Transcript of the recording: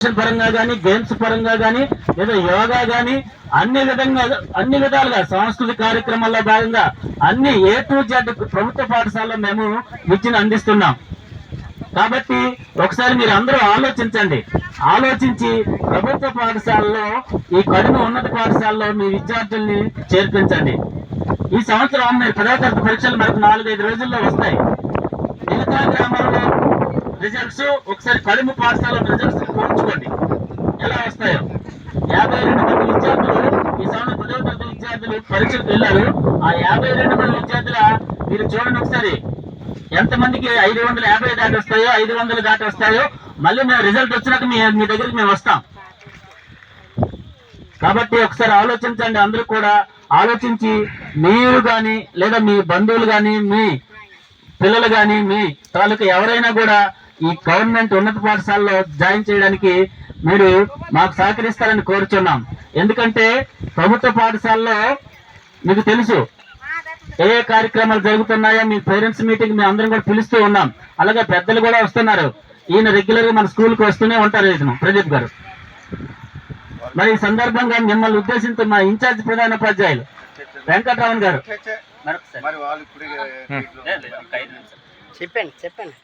పరంగా కానీ, గేమ్స్ పరంగా కానీ, లేదా యోగా కానీ అన్ని విధాలుగా సాంస్కృతిక కార్యక్రమాల్లో భాగంగా అన్ని A to Z ప్రభుత్వ పాఠశాలలో మేము విద్యను అందిస్తున్నాం. కాబట్టి ఒకసారి మీరు అందరూ ఆలోచించి ప్రభుత్వ పాఠశాలలో ఈ కడిమ ఉన్నత పాఠశాలలో మీ విద్యార్థుల్ని చేర్పించండి. ఈ సంవత్సరం మీరు 10వ తరగతి పరీక్షలు మనకు 4-5 రోజుల్లో వస్తాయి. మిగతా గ్రామాల్లో రిజల్ట్స్ ఒకసారి కడిమ పాఠశాల రిజల్ట్స్ పోల్చుకోండి ఎలా వస్తాయో. 52 మంది విద్యార్థులు ఈ సంవత్సరం 10వ తరగతి విద్యార్థులు పరీక్షలకు వెళ్ళారు. ఆ 52 మంది విద్యార్థుల మీరు చూడండి ఒకసారి ఎంతమందికి 550 దాటి వస్తాయో, 500 దాటి వస్తాయో. మళ్ళీ మేము రిజల్ట్ వచ్చినాక మీ దగ్గరికి మేము వస్తాం. కాబట్టి ఒకసారి ఆలోచించండి. అందరూ కూడా ఆలోచించి మీరు కానీ, లేదా మీ బంధువులు కానీ, మీ పిల్లలు కానీ, మీ తాలూకు ఎవరైనా కూడా ఈ గవర్నమెంట్ ఉన్నత పాఠశాలలో జాయిన్ చేయడానికి మీరు మాకు సహకరిస్తారని కోరుచున్నాం. ఎందుకంటే ప్రభుత్వ పాఠశాలలో మీకు తెలుసు ఏ కార్యక్రమాలు జరుగుతున్నాయో. మీ పేరెంట్స్ మీటింగ్ మేము అందరం కూడా పిలుస్తూ ఉన్నాం. అలాగే పెద్దలు కూడా వస్తున్నారు. ఈయన రెగ్యులర్ గా మన స్కూల్కి వస్తూనే ఉంటారు ఇతను ప్రదీప్ గారు. మరి ఈ సందర్భంగా మిమ్మల్ని ఉద్దేశించి మా ఇన్ఛార్జ్ ప్రధానోపాధ్యాయులు వెంకటరామన్ గారు చెప్పండి